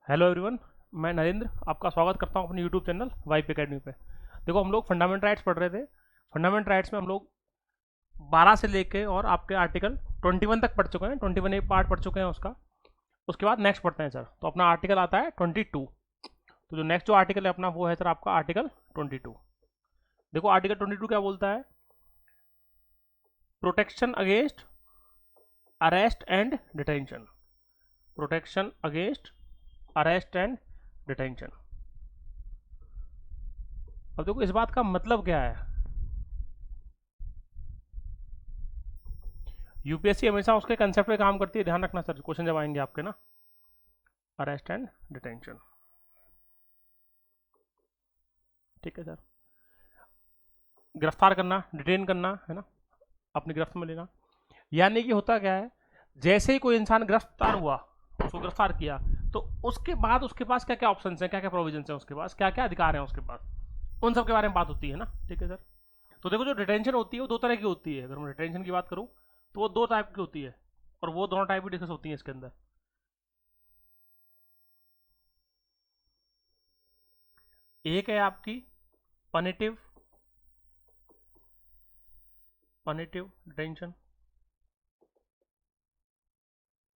Hello everyone. मैं नरेंद्र आपका स्वागत करता हूं अपने यूट्यूब चैनल वाइप एकेडमी पे। देखो, हम लोग फंडामेंटल राइट्स पढ़ रहे थे। फंडामेंटल राइट्स में हम लोग 12 से लेके और आपके आर्टिकल 21 तक पढ़ चुके हैं। 21 एक पार्ट पढ़ चुके हैं उसका। उसके बाद नेक्स्ट पढ़ते हैं सर। तो अपना आर्टिकल आता है 22। तो जो नेक्स्ट जो आर्टिकल है अपना वो है सर आपका आर्टिकल 22। देखो आर्टिकल 22 क्या बोलता है। Protection against arrest and detention. Protection against arrest and detention. अब देखो इस बात का मतलब क्या है। यूपीएससी हमेशा उसके कंसेप्ट पे काम करती है, ध्यान रखना सर, क्वेश्चन जब आएंगे आपके ना। अरेस्ट एंड डिटेंशन, ठीक है सर। गिरफ्तार करना, डिटेन करना है ना, अपनी गिरफ्त में लेना। यानी कि होता क्या है, जैसे ही कोई इंसान गिरफ्तार हुआ, उसको गिरफ्तार किया, तो उसके बाद उसके पास क्या क्या ऑप्शन हैं, क्या क्या प्रोविजन हैं, उसके पास क्या क्या अधिकार हैं उसके पास, उन सब के बारे में बात होती है ना, ठीक है सर। तो देखो जो डिटेंशन होती है वो दो तरह की होती है। अगर मैं डिटेंशन की बात करूँ तो वो दो टाइप की होती है, और वो दोनों टाइप की डिस्कस होती है इसके अंदर। एक है आपकी पनिटिव पनिटिव डिटेंशन,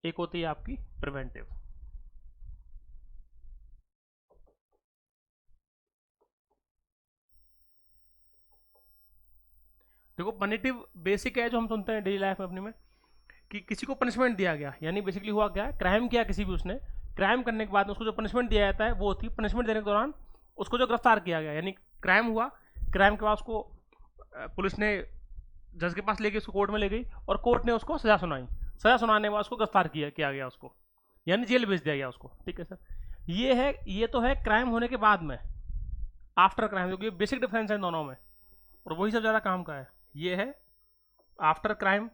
एक होती है आपकी प्रिवेंटिव। देखो पनिटिव बेसिक है जो हम सुनते हैं डेली लाइफ में अपनी में, कि किसी को पनिशमेंट दिया गया, यानी बेसिकली हुआ क्या है, क्राइम किया किसी भी उसने, क्राइम करने के बाद उसको जो पनिशमेंट दिया जाता है वो होती है, पनिशमेंट देने के दौरान उसको जो गिरफ्तार किया गया, यानी क्राइम हुआ, क्राइम के बाद उसको पुलिस ने जज के पास ले गई, उसको कोर्ट में ले गई और कोर्ट ने उसको सजा सुनाई। सजा सुनाने के बाद उसको गिरफ्तार किया गया उसको, यानी जेल भेज दिया गया उसको, ठीक है सर। ये तो है क्राइम होने के बाद में, आफ्टर क्राइम, क्योंकि बेसिक डिफरेंस है इन दोनों में, और वही सब ज़्यादा काम का है। ये है आफ्टर क्राइम,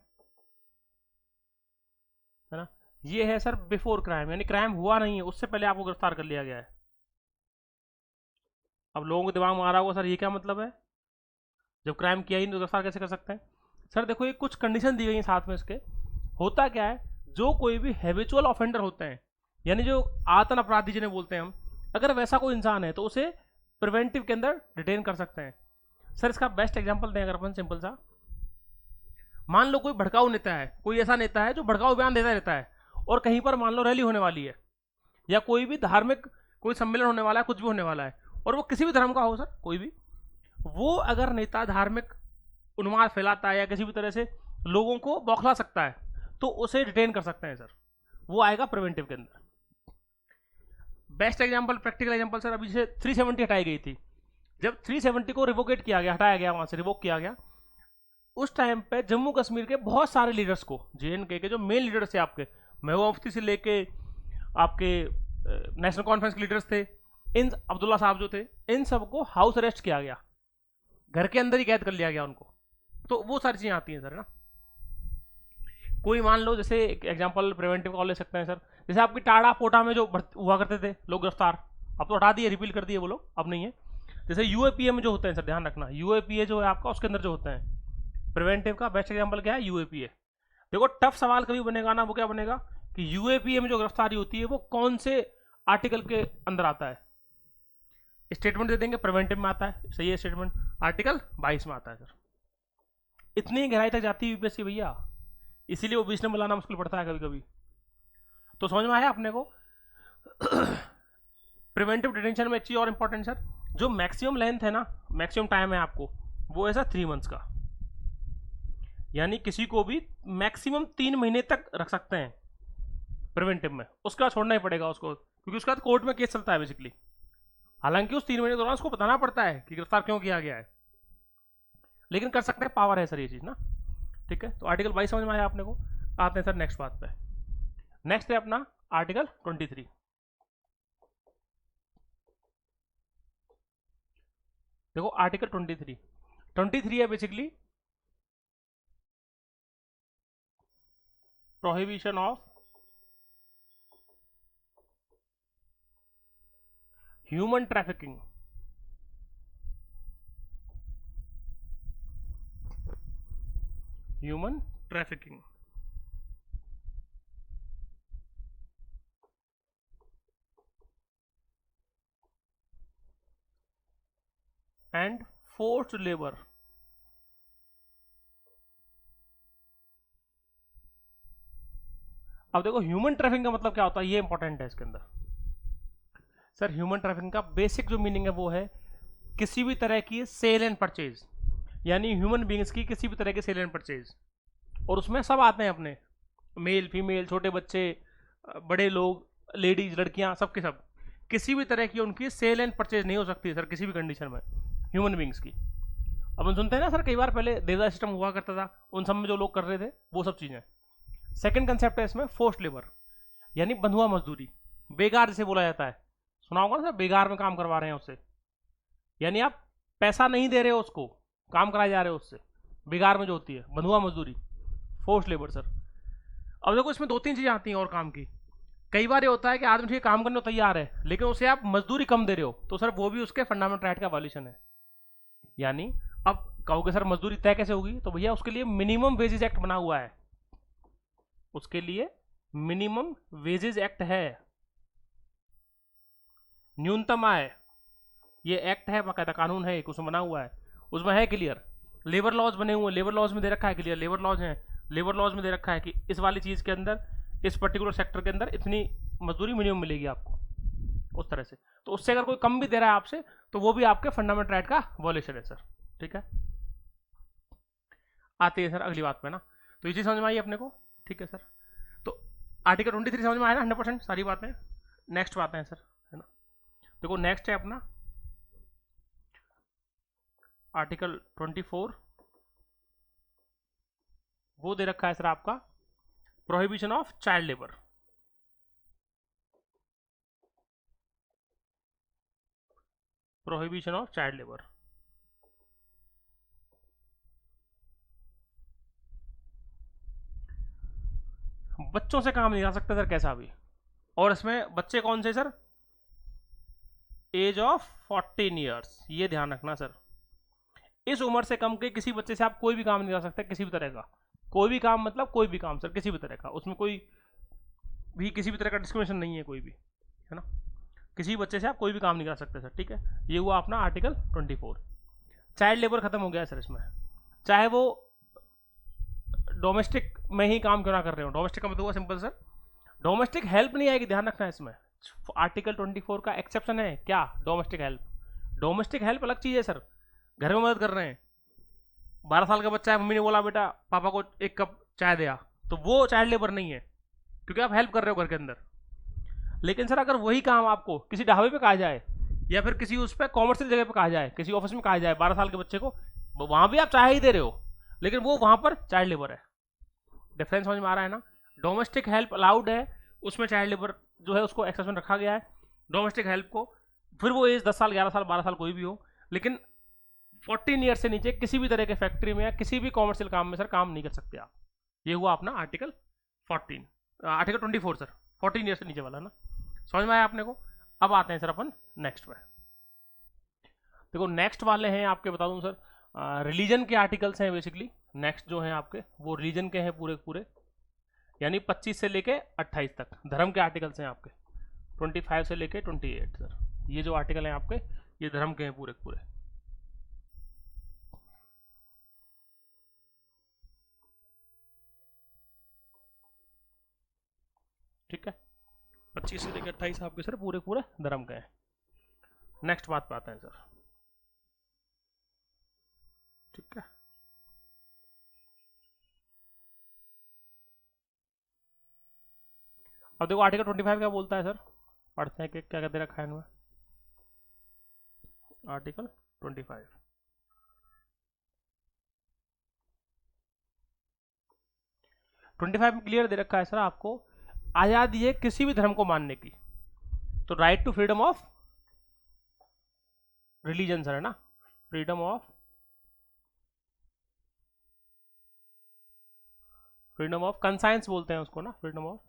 है ना। ये है सर बिफोर क्राइम, यानी क्राइम हुआ नहीं है, उससे पहले आपको गिरफ्तार कर लिया गया है। अब लोगों को दिमाग में आ रहा होगा सर ये क्या मतलब है, जब क्राइम किया ही नहीं तो गिरफ्तार कैसे कर सकते हैं। सर देखो ये कुछ कंडीशन दी गई हैं साथ में इसके। होता क्या है, जो कोई भी हैबिचुअल ऑफेंडर होते हैं, यानी जो आतन अपराधी जिन्हें बोलते हैं हम, अगर वैसा कोई इंसान है तो उसे प्रिवेंटिव के अंदर डिटेन कर सकते हैं। सर इसका बेस्ट एग्जांपल दें अगर अपन, सिंपल सा, मान लो कोई भड़काऊ नेता है, कोई ऐसा नेता है जो भड़काऊ बयान देता रहता है, और कहीं पर मान लो रैली होने वाली है, या कोई भी धार्मिक कोई सम्मेलन होने वाला है, कुछ भी होने वाला है, और वो किसी भी धर्म का हो सर, कोई भी, वो अगर नेता धार्मिक उन्माद फैलाता है या किसी भी तरह से लोगों को बौखला सकता है, तो उसे डिटेन कर सकते हैं सर। वो आएगा प्रिवेंटिव के अंदर। Best example, practical example sir, अभी से 370 हटाई गई थी। जब 370 को रिवोकेट किया गया, हटाया गया, वहां से रिवोक किया गया, उस टाइम पे जम्मू कश्मीर के बहुत सारे लीडर्स को, जेएनके के जो मेन लीडर्स थे आपके, महबूबा मुफ्ती से लेके आपके नेशनल कॉन्फ्रेंस के लीडर्स थे, इन अब्दुल्ला साहब जो थे, इन सबको हाउस अरेस्ट किया गया, घर के अंदर ही कैद कर लिया गया उनको। तो वो सारी चीजें आती हैं सर ना। कोई मान लो जैसे एग्जांपल प्रिवेंटिव कॉल ले सकते हैं सर, जैसे आपकी टाड़ा पोटा में जो हुआ करते थे लोग गिरफ्तार, अब तो हटा दिए, रिपील कर दिए वो लोग, अब नहीं है। जैसे यूएपीए में जो होते हैं सर, ध्यान रखना, यूएपीए जो है आपका, उसके अंदर जो होते हैं प्रिवेंटिव का बेस्ट एग्जांपल क्या है, यूएपीए। देखो टफ सवाल कभी बनेगा ना, वो क्या बनेगा कि यूएपीए में जो गिरफ्तारी होती है वो कौन से आर्टिकल के अंदर आता है। स्टेटमेंट दे देंगे प्रिवेंटिव में आता है, सही है, स्टेटमेंट आर्टिकल 22 में आता है सर। इतनी गहराई तक जाती है यूपीएससी भैया, इसीलिए वो बीच में बुलाना मुश्किल पड़ता है कभी कभी। तो समझ में आया अपने को। प्रिवेंटिव डिटेंशन में एक चीज और इंपॉर्टेंट सर, जो मैक्सिमम लेंथ है ना, मैक्सिमम टाइम है आपको, वो है सर 3 मंथ्स का। यानी किसी को भी मैक्सिमम 3 महीने तक रख सकते हैं प्रिवेंटिव में, उसके बाद छोड़ना ही पड़ेगा उसको, क्योंकि उसके बाद कोर्ट में केस चलता है बेसिकली। हालांकि उस 3 महीने के दौरान उसको बताना पड़ता है कि गिरफ्तार क्यों किया गया है, लेकिन कर सकते हैं, पावर है सर ये चीज ना, ठीक है। तो आर्टिकल 22 समझ में आया आपने को। आते हैं सर नेक्स्ट बात पे। नेक्स्ट है अपना आर्टिकल 23। देखो आर्टिकल 23 है basically prohibition of human trafficking. Human trafficking, and forced labour. अब देखो ह्यूमन ट्रैफिकिंग का मतलब क्या होता है, ये इंपॉर्टेंट है इसके अंदर। सर ह्यूमन ट्रैफिकिंग का बेसिक जो मीनिंग है वो है किसी भी तरह की सेल एंड परचेज, यानी ह्यूमन बींग्स की किसी भी तरह की सेल एंड परचेज, और उसमें सब आते हैं अपने, मेल फीमेल, छोटे बच्चे, बड़े लोग, लेडीज, लड़कियां, सबके सब, किसी भी तरह की उनकी सेल एंड परचेज नहीं हो सकती है सर किसी भी कंडीशन में ह्यूमन बींग्स की। अब हम सुनते हैं ना सर कई बार पहले देवदास सिस्टम हुआ करता था, उन सब में जो लोग कर रहे थे वो सब चीज़ें। सेकंड कंसेप्ट है इसमें फोर्स्ड लेबर, यानी बंधुआ मजदूरी, बेगार जिसे बोला जाता है, सुना होगा ना सर, बेगार में काम करवा रहे हैं उससे, यानी आप पैसा नहीं दे रहे हो उसको, काम कराए जा रहे हो उससे, बेगार में जो होती है बंधुआ मजदूरी, फोर्स्ड लेबर सर। अब देखो इसमें दो तीन चीज़ें आती हैं और काम की। कई बार ये होता है कि आदमी ठीक काम करने को तैयार है लेकिन उसे आप मजदूरी कम दे रहे हो, तो सर वो भी उसके फंडामेंटल राइट का वायलेशन है। यानी अब कहोगे सर मजदूरी तय कैसे होगी, तो भैया उसके लिए मिनिमम वेजेज एक्ट बना हुआ है, उसके लिए मिनिमम वेजेज एक्ट है, न्यूनतम आय, ये एक्ट है, बाकायदा कानून है एक, उसमें बना हुआ है, उसमें है क्लियर। लेबर लॉज बने हुए हैं, लेबर लॉज में दे रखा है क्लियर, लेबर लॉज हैं, लेबर लॉज में दे रखा है कि इस वाली चीज़ के अंदर, इस पर्टिकुलर सेक्टर के अंदर इतनी मजदूरी मिनिमम मिलेगी आपको, उस तरह से। तो उससे अगर कोई कम भी दे रहा है आपसे तो वो भी आपके फंडामेंटल राइट का वॉलेशन है सर। ठीक है, आते हैं सर अगली बात पे ना, तो ये चीज़ समझ में आई अपने को। ठीक है सर, तो आर्टिकल 23 समझ में आया ना 100% सारी बातें। नेक्स्ट बातें हैं सर, है ना, देखो नेक्स्ट है अपना आर्टिकल 24, वो दे रखा है सर आपका prohibition of child labour. Prohibition of child labour, बच्चों से काम नहीं करा सकते सर कैसा भी, और इसमें बच्चे कौन से सर, एज ऑफ 14 ईयर्स, ये ध्यान रखना सर। इस उम्र से कम के किसी बच्चे से आप कोई भी काम नहीं करा सकते किसी भी तरह का, कोई भी काम मतलब कोई भी काम सर, किसी भी तरह का, उसमें कोई भी किसी भी तरह का डिस्क्रिमिनेशन नहीं है कोई भी, है ना, किसी बच्चे से आप कोई भी काम नहीं करा सकते सर। ठीक है, ये हुआ अपना आर्टिकल 24। चाइल्ड लेबर खत्म हो गया है सर इसमें, चाहे वो डोमेस्टिक में ही काम क्यों ना कर रहे हो, डोमेस्टिक का मतलब हुआ सिंपल सर, डोमेस्टिक हेल्प नहीं आएगी, ध्यान रखना है इसमें। आर्टिकल 24 का एक्सेप्शन है क्या, डोमेस्टिक हेल्प। डोमेस्टिक हेल्प अलग चीज़ है सर, घर में मदद कर रहे हैं, 12 साल का बच्चा है, मम्मी ने बोला बेटा पापा को एक कप चाय दिया, तो वो चाइल्ड लेबर नहीं है क्योंकि आप हेल्प कर रहे हो घर के अंदर। लेकिन सर अगर वही काम आपको किसी ढाबे पे कहा जाए या फिर किसी उस पर कॉमर्शियल जगह पे कहा जाए, किसी ऑफिस में कहा जाए 12 साल के बच्चे को, वहां भी आप चाय ही दे रहे हो लेकिन वो वहां पर चाइल्ड लेबर है। डिफरेंस समझ में आ रहा है ना, डोमेस्टिक हेल्प अलाउड है, उसमें चाइल्ड लेबर जो है उसको एक्सेप्शन रखा गया है डोमेस्टिक हेल्प को, फिर वो एज 10 साल 11 साल 12 साल कोई भी हो, लेकिन 14 ईयर से नीचे किसी भी तरह के फैक्ट्री में या किसी भी कॉमर्शियल काम में सर काम नहीं कर सकते आप। ये हुआ अपना आर्टिकल 14, आर्टिकल 24 सर, 14 ईयर से नीचे वाला ना, समझ में आया आपने को। अब आते हैं सर अपन नेक्स्ट में, देखो नेक्स्ट वाले हैं आपके बता दूं सर, रिलीजन के आर्टिकल्स हैं बेसिकली, नेक्स्ट जो हैं आपके वो रिलीजन के हैं पूरे पूरे, यानी 25 से लेके 28 तक धर्म के आर्टिकल्स हैं आपके, 25 से लेके 28 सर, ये जो आर्टिकल हैं आपके ये धर्म के हैं पूरे पूरे। ठीक है, 25 से लेकर 28 आपके सर पूरे पूरे धर्म के हैं। नेक्स्ट बात पे आते हैं सर। ठीक है, अब देखो आर्टिकल 25 क्या बोलता है सर, पढ़ते हैं कि क्या कहते रखा है इनमें। आर्टिकल 25 में क्लियर दे रखा है सर आपको, आज़ादी है किसी भी धर्म को मानने की, तो right to freedom of religion sir, है ना, फ्रीडम ऑफ कंसाइंस बोलते हैं उसको ना, freedom of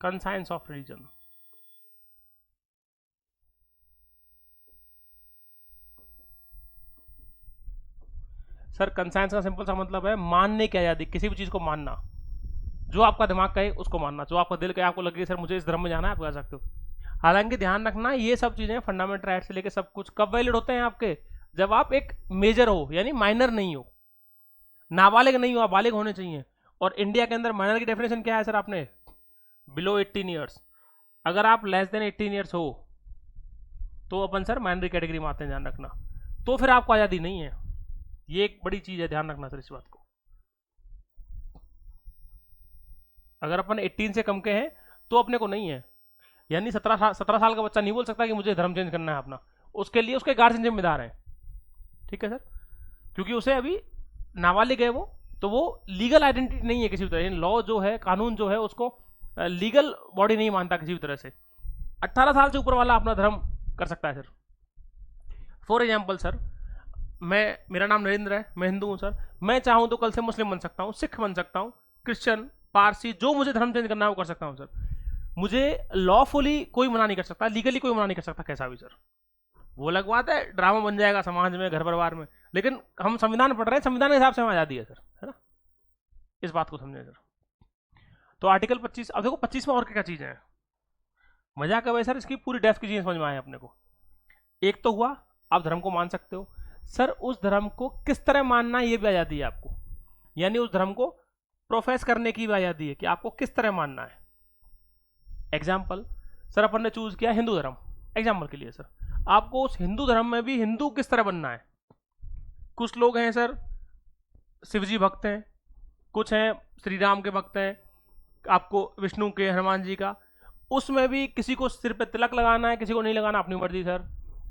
conscience of religion. Sir conscience का सिंपल सा मतलब है मानने की आज़ादी, किसी भी चीज़ को मानना, जो आपका दिमाग कहे उसको मानना, जो आपका दिल कहे, आपको लगे सर मुझे इस धर्म में जाना है आप जा सकते हो। हालांकि ध्यान रखना ये सब चीज़ें फंडामेंटल राइट से लेके सब कुछ कब वैलिड होते हैं आपके, जब आप एक मेजर हो, यानी माइनर नहीं हो, नाबालिग नहीं हो, आप बालिग होने चाहिए। और इंडिया के अंदर माइनर की डेफिनेशन क्या है सर? आपने बिलो 18 ईयर्स। अगर आप लेस देन 18 ईयर्स हो तो अपन सर माइनर कैटेगरी में आते हैं, ध्यान रखना। तो फिर आपको आज़ादी नहीं है, ये एक बड़ी चीज़ है, ध्यान रखना सर इस बात को। अगर अपन 18 से कम के हैं तो अपने को नहीं है, यानी 17 साल का बच्चा नहीं बोल सकता कि मुझे धर्म चेंज करना है अपना, उसके लिए उसके गार्जियन जिम्मेदार हैं। ठीक है सर, क्योंकि उसे अभी नाबालिग है वो, तो वो लीगल आइडेंटिटी नहीं है किसी भी तरह। लॉ जो है, कानून जो है, उसको लीगल बॉडी नहीं मानता किसी भी तरह से। 18 साल से ऊपर वाला अपना धर्म कर सकता है सर। फॉर एग्जाम्पल सर, मेरा नाम नरेंद्र है, मैं हिंदू हूँ सर, मैं चाहूँ तो कल से मुस्लिम बन सकता हूँ, सिख बन सकता हूँ, क्रिश्चियन, पारसी, जो मुझे धर्म चेंज करना है वो कर सकता हूँ सर। मुझे लॉफुली कोई मना नहीं कर सकता, लीगली कोई मना नहीं कर सकता कैसा भी सर। वो अलग बात है, ड्रामा बन जाएगा समाज में, घर परिवार में, लेकिन हम संविधान पढ़ रहे हैं, संविधान के हिसाब से हमें आज़ादी है सर, है ना? इस बात को समझें सर। तो आर्टिकल 25, अब देखो 25 में और क्या चीज़ें हैं, मजा कब है सर, इसकी पूरी डेप्थ की चीज़ें समझ में आए अपने को। एक तो हुआ आप धर्म को मान सकते हो सर, उस धर्म को किस तरह मानना है ये भी आज़ादी है आपको, यानी उस धर्म को प्रोफेस करने की भी आज़ादी है कि आपको किस तरह मानना है। एग्जाम्पल सर, अपन ने चूज किया हिंदू धर्म, एग्जाम्पल के लिए सर, आपको उस हिंदू धर्म में भी हिंदू किस तरह बनना है। कुछ लोग हैं सर शिव जी भक्त हैं, कुछ हैं श्री राम के भक्त हैं, आपको विष्णु के, हनुमान जी का, उसमें भी किसी को सिर पे तिलक लगाना है, किसी को नहीं लगाना, अपनी मर्जी सर।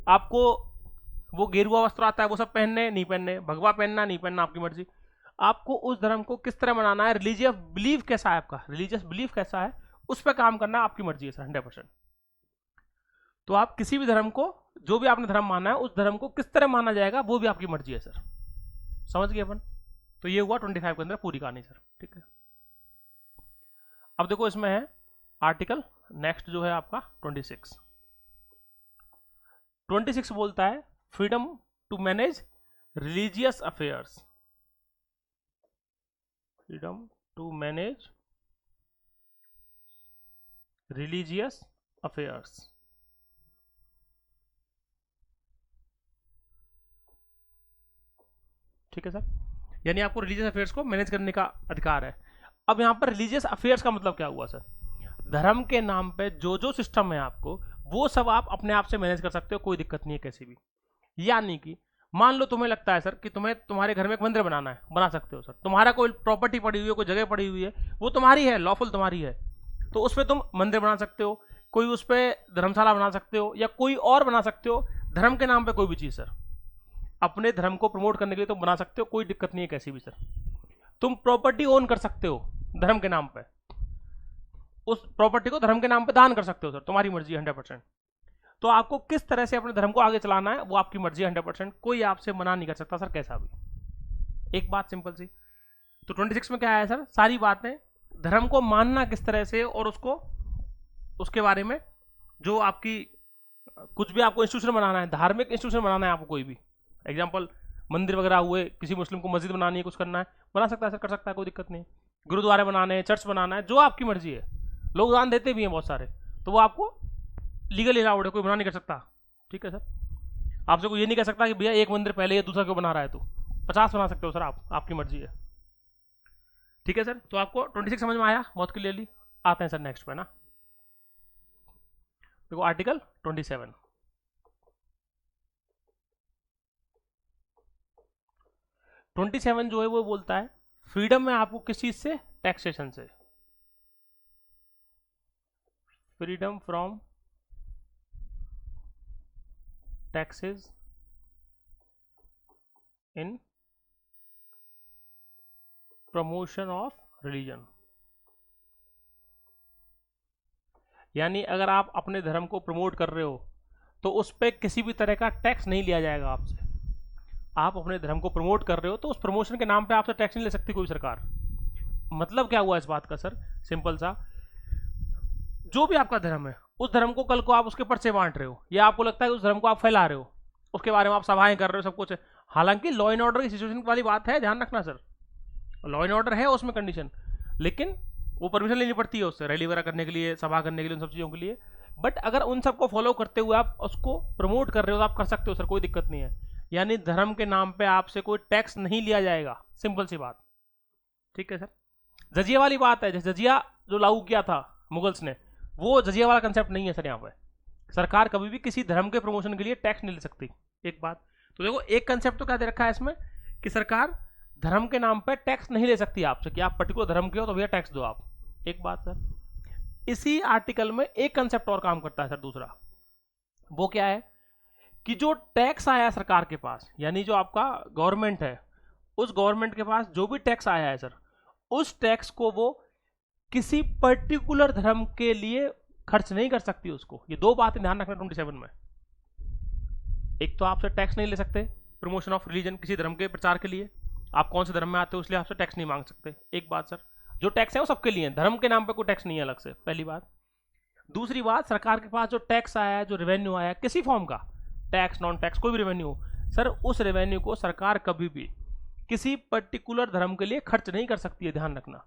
आपको वो गेरुआ वस्त्र आता है वो सब पहनने नहीं पहनने, भगवा पहनना नहीं पहनना, आपकी मर्जी। आपको उस धर्म को किस तरह मनाना है, रिलीजियस बिलीफ कैसा है आपका, रिलीजियस बिलीफ कैसा है, उस पर काम करना आपकी मर्जी है सर, 100%। तो आप किसी भी धर्म को, जो भी आपने धर्म माना है, उस धर्म को किस तरह माना जाएगा वो भी आपकी मर्जी है सर। समझ गए अपन? तो ये हुआ 25 के अंदर पूरी कहानी सर। ठीक है, अब देखो इसमें है आर्टिकल नेक्स्ट जो है आपका 26 बोलता है freedom to manage religious affairs, freedom to manage religious affairs. ठीक है सर, यानी आपको रिलीजियस अफेयर्स को मैनेज करने का अधिकार है। अब यहाँ पर रिलीजियस अफेयर्स का मतलब क्या हुआ सर? धर्म के नाम पे जो जो सिस्टम है आपको, वो सब आप अपने आप से मैनेज कर सकते हो, कोई दिक्कत नहीं है कैसी भी। यानी कि मान लो तुम्हें लगता है सर कि तुम्हें तुम्हारे घर में एक मंदिर बनाना है, बना सकते हो सर। तुम्हारा कोई प्रॉपर्टी पड़ी हुई है, कोई जगह पड़ी हुई है, वो तुम्हारी है, लॉफुल तुम्हारी है, तो उस पर तुम मंदिर बना सकते हो, कोई उस पर धर्मशाला बना सकते हो, या कोई और बना सकते हो, धर्म के नाम पे कोई भी चीज़ सर। अपने धर्म को प्रमोट करने के लिए तुम बना सकते हो, कोई दिक्कत नहीं है कैसी भी सर। तुम प्रॉपर्टी ओन कर सकते हो धर्म के नाम पे, उस प्रॉपर्टी को धर्म के नाम पे दान कर सकते हो सर, तुम्हारी मर्जी है 100%। तो आपको किस तरह से अपने धर्म को आगे चलाना है वो आपकी मर्जी है 100%, कोई आपसे मना नहीं कर सकता सर कैसा भी। एक बात सिंपल सी। तो 26 में क्या है सर? सारी बातें धर्म को मानना किस तरह से, और उसको, उसके बारे में, जो आपकी कुछ भी आपको इंस्टीट्यूशन बनाना है, धार्मिक इंस्टीट्यूशन बनाना है आपको, कोई भी एग्जाम्पल मंदिर वगैरह हुए, किसी मुस्लिम को मस्जिद बनानी है, कुछ करना है, बना सकता है सर, कर सकता है, कोई दिक्कत नहीं। गुरुद्वारे बनाने हैं, चर्च बनाना है, जो आपकी मर्जी है, लोग दान देते भी हैं बहुत सारे, तो वो आपको लीगल अलाउड है, कोई मना नहीं कर सकता। ठीक है सर, आपसे कोई ये नहीं कह सकता कि भैया एक मंदिर पहले या दूसरा क्यों बना रहा है, तो 50 बना सकते हो सर आप, आपकी मर्जी है। ठीक है सर, तो आपको 26 समझ में आया बहुत क्लियरली। आते हैं सर नेक्स्ट पे ना, देखो आर्टिकल 27। 27 जो है वो बोलता है फ्रीडम में आपको किस चीज से, टैक्सेशन से, freedom from taxes in promotion of religion. यानी अगर आप अपने धर्म को प्रमोट कर रहे हो तो उस पर किसी भी तरह का टैक्स नहीं लिया जाएगा आपसे। आप अपने धर्म को प्रमोट कर रहे हो तो उस प्रमोशन के नाम पे आपसे टैक्स नहीं ले सकती कोई सरकार। मतलब क्या हुआ इस बात का सर? सिंपल सा, जो भी आपका धर्म है, उस धर्म को कल को आप उसके पर्चे बांट रहे हो, या आपको लगता है कि उस धर्म को आप फैला रहे हो, उसके बारे में आप सभाएं कर रहे हो, सब कुछ है, हालांकि लॉ एंड ऑर्डर की सिचुएशन वाली बात है, ध्यान रखना सर, लॉ एंड ऑर्डर है उसमें कंडीशन, लेकिन वो परमिशन लेनी पड़ती है उससे, रैली वगैरह करने के लिए, सभा करने के लिए, उन सब चीज़ों के लिए। बट अगर उन सबको फॉलो करते हुए आप उसको प्रमोट कर रहे हो तो आप कर सकते हो सर, कोई दिक्कत नहीं है। यानी धर्म के नाम पे आपसे कोई टैक्स नहीं लिया जाएगा, सिंपल सी बात। ठीक है सर। जजिया वाली बात है, जैसे जजिया जो लागू किया था मुगल्स ने, वो जजिया वाला कंसेप्ट नहीं है सर। यहाँ पे सरकार कभी भी किसी धर्म के प्रमोशन के लिए टैक्स नहीं ले सकती, एक बात। तो देखो एक कंसेप्ट तो क्या दे रखा है इसमें कि सरकार धर्म के नाम पे टैक्स नहीं ले सकती आपसे, कि आप पर्टिकुलर धर्म के हो तो भैया टैक्स दो आप, एक बात सर। इसी आर्टिकल में एक कंसेप्ट और काम करता है सर दूसरा, वो क्या है कि जो टैक्स आया है सरकार के पास, यानी जो आपका गवर्नमेंट है, उस गवर्नमेंट के पास जो भी टैक्स आया है सर, उस टैक्स को वो किसी पर्टिकुलर धर्म के लिए खर्च नहीं कर सकती उसको। ये दो बातें ध्यान रखना 27 में। एक तो आपसे टैक्स नहीं ले सकते प्रमोशन ऑफ रिलीजन, किसी धर्म के प्रचार के लिए, आप कौन से धर्म में आते हो इसलिए आपसे टैक्स नहीं मांग सकते, एक बात सर। जो टैक्स है वो सबके लिए है, धर्म के नाम पे कोई टैक्स नहीं है अलग से, पहली बात। दूसरी बात, सरकार के पास जो टैक्स आया है, जो रेवेन्यू आया है किसी फॉर्म का, टैक्स नॉन टैक्स कोई भी रेवेन्यू हो सर, उस रेवेन्यू को सरकार कभी भी किसी पर्टिकुलर धर्म के लिए खर्च नहीं कर सकती है, ध्यान रखना।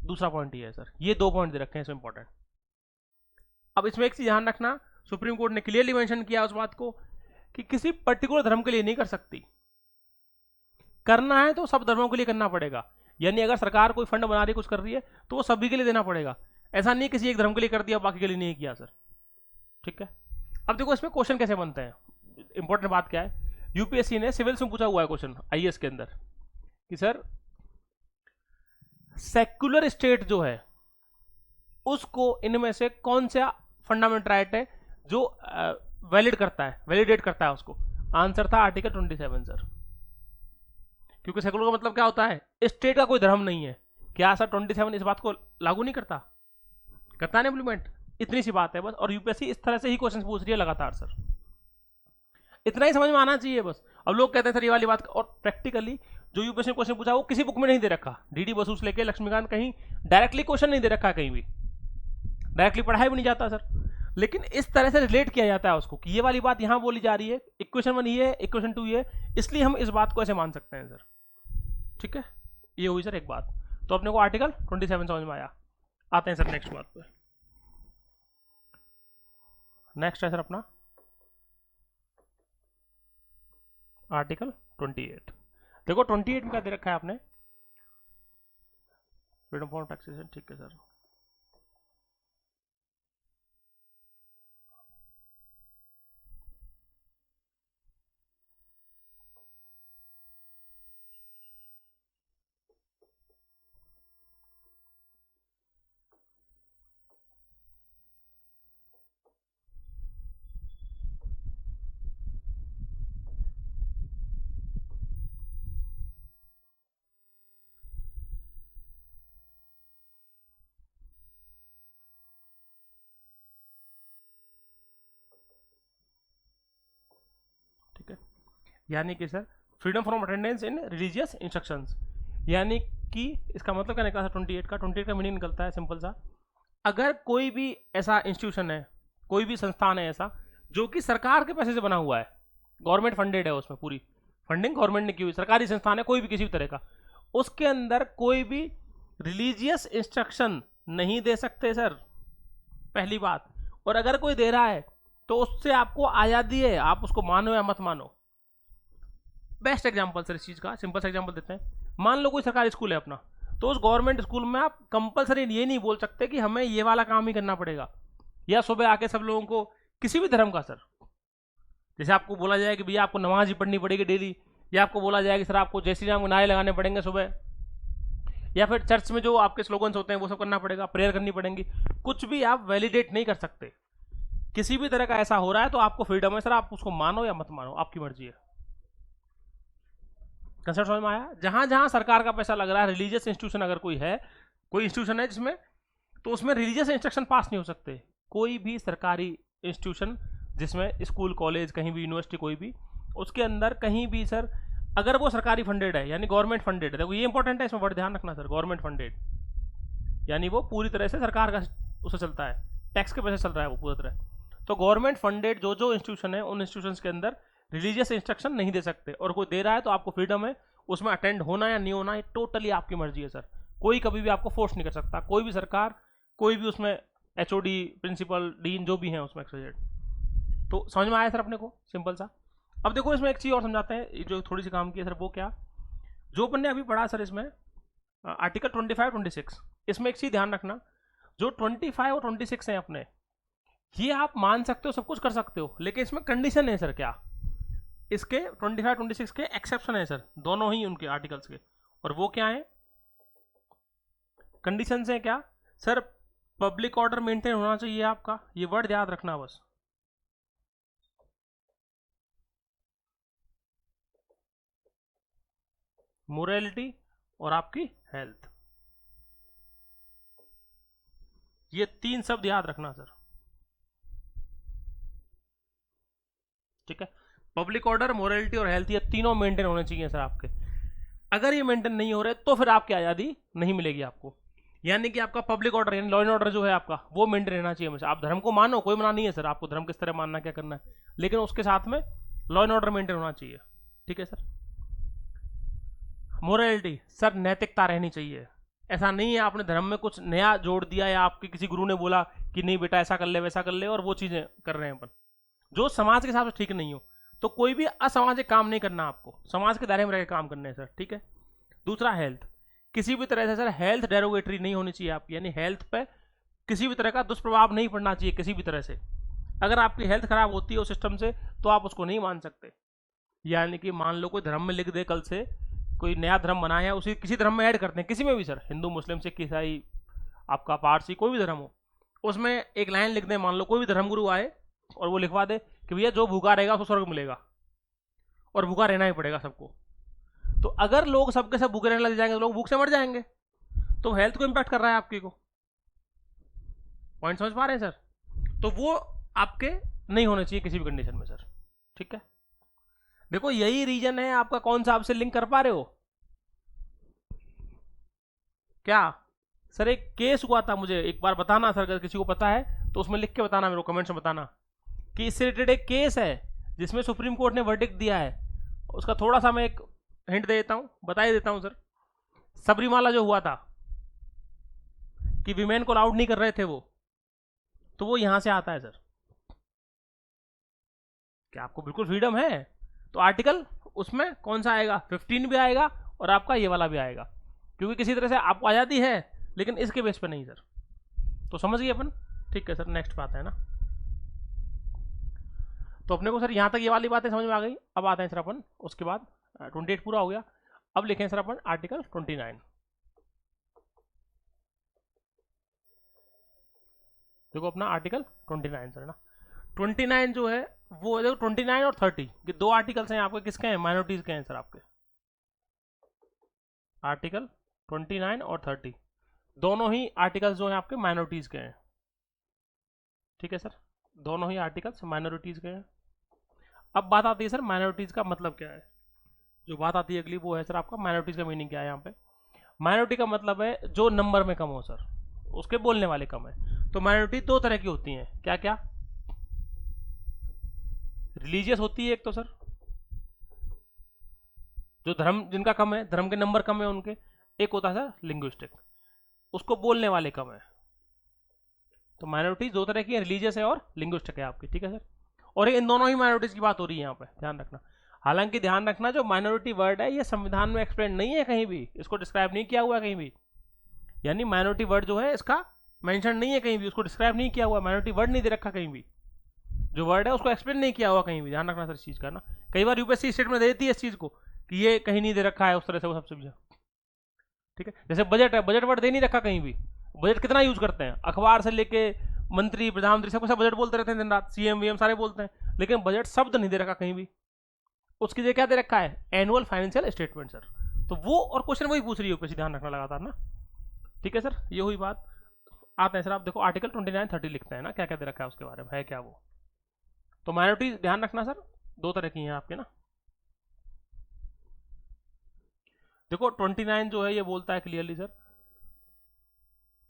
दूसरा पॉइंट ये है सर, ये दो पॉइंट दे रखे हैं इसमें इंपॉर्टेंट। अब इसमें एक चीज ध्यान रखना, सुप्रीम कोर्ट ने क्लियरली मेंशन किया उस बात को कि किसी पर्टिकुलर धर्म के लिए नहीं कर सकती, करना है तो सब धर्मों के लिए करना पड़ेगा। यानी अगर सरकार कोई फंड बना रही है, कुछ कर रही है, तो वो सभी के लिए देना पड़ेगा, ऐसा नहीं किसी एक धर्म के लिए कर दिया बाकी के लिए नहीं किया सर। ठीक है। अब देखो इसमें क्वेश्चन कैसे बनते हैं, इंपॉर्टेंट बात क्या है, यूपीएससी ने सिविल्स में पूछा हुआ है क्वेश्चन आईएएस के अंदर कि सर सेक्युलर स्टेट जो है उसको इनमें से कौन सा फंडामेंटल राइट है जो वैलिड करता है, वैलिडेट करता है उसको। आंसर था आर्टिकल 27 सर। क्योंकि सेकुलर का मतलब क्या होता है, स्टेट का कोई धर्म नहीं है। क्या सर 27 इस बात को लागू नहीं करता, करता है इम्प्लीमेंट, इतनी सी बात है बस। और यूपीएससी इस तरह से ही क्वेश्चन पूछ रही है लगातार सर, इतना ही समझ में आना चाहिए बस। अब लोग कहते हैं सर ये वाली बात, और प्रैक्टिकली जो यूपीएससी क्वेश्चन पूछा वो किसी बुक में नहीं दे रखा, डीडी बसु से लेके लक्ष्मीकांत, कहीं डायरेक्टली क्वेश्चन नहीं दे रखा, कहीं भी डायरेक्टली पढ़ाया भी नहीं जाता सर, लेकिन इस तरह से रिलेट किया जाता है उसको कि ये वाली बात यहां बोली जा रही है, इक्वेशन 1 ये है, इक्वेशन 2 ये, इसलिए हम इस बात को ऐसे मान सकते हैं सर। ठीक है, ये हुई सर एक बात। तो अपने को आर्टिकल 27 समझ में आया। आते हैं सर नेक्स्ट बात पे। नेक्स्ट है सर अपना आर्टिकल 28। देखो 28 में क्या दे रखा है आपने, फ्रीडम फ्रॉम टैक्सेशन। ठीक है सर, ठीक है। यानी कि sir freedom from attendance in religious instructions, यानी कि इसका मतलब क्या निकला सर 28 का, 28 का मीनिंग निकलता है सिंपल सा, अगर कोई भी ऐसा इंस्टीट्यूशन है, कोई भी संस्थान है ऐसा जो कि सरकार के पैसे से बना हुआ है, गवर्नमेंट फंडेड है, उसमें पूरी फंडिंग गवर्नमेंट ने की हुई, सरकारी संस्थान है कोई भी किसी भी तरह का, उसके अंदर कोई भी रिलीजियस इंस्ट्रक्शन नहीं दे सकते सर, पहली बात। और अगर कोई दे रहा है तो उससे आपको आज़ादी है, आप उसको मानो या मत मानो। बेस्ट एग्जांपल सर इस चीज़ का, सिंपल सा एग्जांपल देते हैं। मान लो कोई सरकारी स्कूल है अपना, तो उस गवर्नमेंट स्कूल में आप कंपलसरी ये नहीं बोल सकते कि हमें ये वाला काम ही करना पड़ेगा, या सुबह आके सब लोगों को किसी भी धर्म का सर, जैसे आपको बोला जाए कि भैया आपको नमाज ही पढ़नी पड़ेगी डेली, या आपको बोला जाए कि सर आपको जय श्री राम के नारे लगाने पड़ेंगे सुबह, या फिर चर्च में जो आपके स्लोगन्स होते हैं वो सब करना पड़ेगा, प्रेयर करनी पड़ेंगी, कुछ भी आप वैलिडेट नहीं कर सकते। किसी भी तरह का ऐसा हो रहा है तो आपको फ्रीडम है सर, आप उसको मानो या मत मानो, आपकी मर्जी है। कंसेप्ट समझ में आया। जहां जहां सरकार का पैसा लग रहा है, रिलीजियस इंस्टीट्यूशन अगर कोई है, कोई इंस्टीट्यूशन है जिसमें, तो उसमें रिलीजियस इंस्ट्रक्शन पास नहीं हो सकते। कोई भी सरकारी इंस्टीट्यूशन जिसमें स्कूल कॉलेज कहीं भी यूनिवर्सिटी कोई भी, उसके अंदर कहीं भी सर अगर वो सरकारी फंडेड है, यानी गवर्नमेंट फंडेड है, देखो ये इंपॉर्टेंट है, इसमें बड़ा ध्यान रखना सर, गवर्नमेंट फंडेड यानी वो पूरी तरह से सरकार का उसे चलता है, टैक्स के पैसे चल रहा है वो पूरी तरह। तो गवर्नमेंट फंडेड जो जो इंस्टीट्यूशन है, उन इंस्टीट्यूशन के अंदर रिलीजियस इंस्ट्रक्शन नहीं दे सकते, और कोई दे रहा है तो आपको फ्रीडम है उसमें अटेंड होना या नहीं होना, ये टोटली आपकी मर्जी है सर। कोई कभी भी आपको फोर्स नहीं कर सकता, कोई भी सरकार, कोई भी उसमें एचओडी, प्रिंसिपल, डीन जो भी है उसमें एक्सजेड। तो समझ में आया सर अपने को, सिंपल सा। अब देखो इसमें एक चीज और समझाते हैं, जो थोड़ी सी काम की है सर, वो क्या, जो अपन ने अभी पढ़ा सर इसमें आर्टिकल 25 26, इसमें एक चीज ध्यान रखना, जो 25 और 26 है अपने, ये आप मान सकते हो, सब कुछ कर सकते हो, लेकिन इसमें कंडीशन है सर, क्या इसके 25 26 के एक्सेप्शन है सर, दोनों ही उनके आर्टिकल्स के, और वो क्या है, कंडीशन है क्या सर, पब्लिक ऑर्डर मेंटेन होना चाहिए आपका, ये वर्ड याद रखना बस, मोरालिटी और आपकी हेल्थ, ये तीन शब्द याद रखना सर, ठीक है। पब्लिक ऑर्डर, मोरालिटी और हेल्थ, ये तीनों मेंटेन होने चाहिए सर आपके। अगर ये मेंटेन नहीं हो रहे तो फिर आपकी आज़ादी नहीं मिलेगी आपको, यानी कि आपका पब्लिक ऑर्डर यानी लॉ एंड ऑर्डर जो है आपका, वो मेंटेन रहना चाहिए हमेशा। आप धर्म को मानो, कोई मना नहीं है सर, आपको धर्म किस तरह मानना, क्या करना है, लेकिन उसके साथ में लॉ एंड ऑर्डर मेंटेन होना चाहिए, ठीक है सर। मोरालिटी सर, नैतिकता रहनी चाहिए, ऐसा नहीं है आपने धर्म में कुछ नया जोड़ दिया या आपके किसी गुरु ने बोला कि नहीं बेटा ऐसा कर ले वैसा कर ले, और वो चीज़ें कर रहे हैं अपन, जो समाज के हिसाब से ठीक नहीं हो, तो कोई भी असामाजिक काम नहीं करना आपको, समाज के दायरे में रह के काम करने हैं सर, ठीक है। दूसरा हेल्थ, किसी भी तरह से सर हेल्थ डेरोगेटरी नहीं होनी चाहिए आपकी, यानी हेल्थ पे किसी भी तरह का दुष्प्रभाव नहीं पड़ना चाहिए किसी भी तरह से। अगर आपकी हेल्थ खराब होती है उस सिस्टम से, तो आप उसको नहीं मान सकते। यानी कि मान लो कोई धर्म में लिख दे कल से, कोई नया धर्म बना है, उसी किसी धर्म में ऐड करते हैं, किसी में भी सर, हिंदू मुस्लिम सिख ईसाई आपका पारसी कोई भी धर्म हो, उसमें एक लाइन लिख दे, मान लो कोई भी धर्मगुरु आए और वो लिखवा दे कि भैया जो भूखा रहेगा उसको स्वर्ग मिलेगा, और भूखा रहना ही पड़ेगा सबको, तो अगर लोग सबके सब भूखे रहने लग जाएंगे तो लोग भूख से मर जाएंगे, तो हेल्थ को इम्पैक्ट कर रहा है आपकी को, पॉइंट समझ पा रहे हैं सर, तो वो आपके नहीं होने चाहिए किसी भी कंडीशन में सर, ठीक है। देखो यही रीजन है आपका, कौन सा आपसे लिंक कर पा रहे हो क्या सर, एक केस हुआ था, मुझे एक बार बताना सर, अगर किसी को पता है तो उसमें लिख के बताना, मेरे को कमेंट्स में बताना, कि इससे रिलेटेड एक केस है जिसमें सुप्रीम कोर्ट ने वर्डिक्ट दिया है, उसका थोड़ा सा मैं एक हिंट दे देता हूँ, बता ही देता हूँ सर। सबरीमाला जो हुआ था कि विमेन को अलाउड नहीं कर रहे थे वो, तो वो यहां से आता है सर, क्या आपको बिल्कुल फ्रीडम है, तो आर्टिकल उसमें कौन सा आएगा, 15 भी आएगा और आपका ये वाला भी आएगा, क्योंकि किसी तरह से आपको आज़ादी है, लेकिन इसके बेस पे नहीं सर, तो समझ गए अपन, ठीक है सर। नेक्स्ट बात है ना, तो अपने को सर यहाँ तक ये वाली बातें समझ में आ गई, अब आते हैं सर अपन उसके बाद, 28 पूरा हो गया, अब लिखें सर अपन आर्टिकल 29। देखो अपना आर्टिकल 29 सर ना, 29 जो है वो, देखो 29 और 30 ये दो आर्टिकल्स हैं आपके, किसके हैं, माइनॉरिटीज के हैं सर आपके, आर्टिकल 29 और 30 दोनों ही आर्टिकल्स जो हैं आपके माइनॉरिटीज के हैं, ठीक है सर, दोनों ही आर्टिकल्स माइनॉरिटीज के हैं। अब बात आती है सर माइनॉरिटीज का मतलब क्या है, जो बात आती है अगली वो है सर आपका माइनॉरिटीज का मीनिंग क्या है यहाँ पे। माइनॉरिटी का मतलब है जो नंबर में कम हो सर, उसके बोलने वाले कम है, तो माइनॉरिटी दो तरह की होती हैं, क्या क्या, रिलीजियस होती है एक तो सर, जो धर्म जिनका कम है, धर्म के नंबर कम है उनके, एक होता है सर लिंग्विस्टिक, उसको बोलने वाले कम है, तो माइनॉरिटीज दो तरह की है, रिलीजियस है और लिंग्विस्टिक है आपकी, ठीक है सर। और इन दोनों ही माइनॉरिटीज की बात हो रही है यहाँ पे, ध्यान रखना। हालांकि ध्यान रखना जो माइनॉरिटी वर्ड है ये संविधान में एक्सप्लेन नहीं है कहीं भी, इसको डिस्क्राइब नहीं किया हुआ है कहीं भी, यानी माइनॉरिटी वर्ड जो है इसका मेंशन नहीं है कहीं भी, उसको डिस्क्राइब नहीं किया हुआ, माइनॉरिटी वर्ड नहीं दे रखा कहीं भी, जो वर्ड है उसको एक्सप्लेन नहीं किया हुआ कहीं भी, ध्यान रखना सर इस चीज़ का ना। कई बार यूपीएससी स्टेटमेंट दे देती है इस चीज़ को कि ये कहीं नहीं दे रखा है, उस तरह से वो सब चीज़ें, ठीक है। जैसे बजट है, बजट वर्ड दे नहीं रखा कहीं भी, बजट कितना यूज करते हैं, अखबार से लेके मंत्री प्रधानमंत्री सबको सब बजट बोलते रहते हैं दिन रात, सीएम वीएम सारे बोलते हैं, लेकिन बजट शब्द नहीं दे रखा कहीं भी, उसकी जगह क्या दे रखा है, एनुअल फाइनेंशियल स्टेटमेंट सर, तो वो और क्वेश्चन वही पूछ रही है यूपीएससी, ध्यान रखना लगातार ना, ठीक है सर, ये हुई बात। आते हैं सर, आप देखो आर्टिकल 29 30 लिखते हैं ना, क्या क्या दे रखा है उसके बारे में, है क्या वो, तो माइनॉरिटी ध्यान रखना सर दो तरह की हैं आपके ना। देखो 29 जो है ये बोलता है क्लियरली सर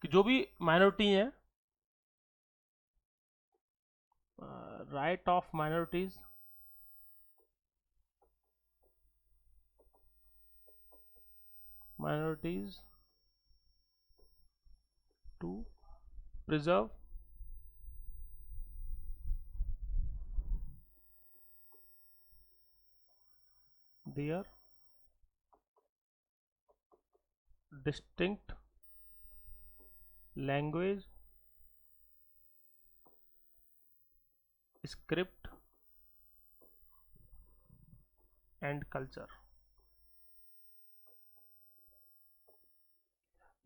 कि जो भी माइनॉरिटी है, right of minorities minorities to preserve their distinct language script and culture.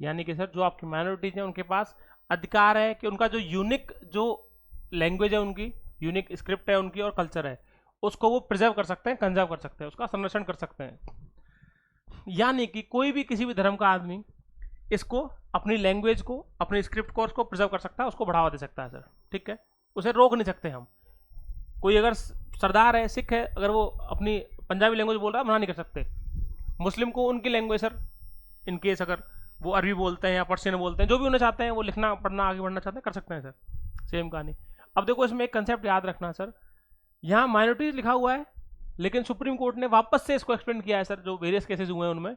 यानी कि सर जो आपकी माइनॉरिटीज हैं उनके पास अधिकार है कि उनका जो यूनिक जो लैंग्वेज है, उनकी यूनिक स्क्रिप्ट है उनकी, और कल्चर है, उसको वो प्रिजर्व कर सकते हैं, कंजर्व कर सकते हैं, उसका संरक्षण कर सकते हैं। यानी कि कोई भी किसी भी धर्म का आदमी इसको, अपनी लैंग्वेज को, अपनी स्क्रिप्ट को, उसको प्रिजर्व कर सकता है, उसको बढ़ावा दे सकता है सर। ठीक है, उसे रोक नहीं सकते हम। कोई अगर सरदार है, सिख है, अगर वो अपनी पंजाबी लैंग्वेज बोल रहा है, मना नहीं कर सकते। मुस्लिम को उनकी लैंग्वेज सर, इन केस अगर वो अरबी बोलते हैं या पर्शियन बोलते हैं, जो भी उन्हें चाहते हैं, वो लिखना पढ़ना आगे बढ़ना चाहते हैं, कर सकते हैं सर। सेम कहानी। अब देखो इसमें एक कंसेप्ट याद रखना सर, यहाँ माइनॉरिटीज लिखा हुआ है, लेकिन सुप्रीम कोर्ट ने वापस से इसको एक्सप्लेन किया है सर, जो वेरियस केसेस हुए हैं उनमें,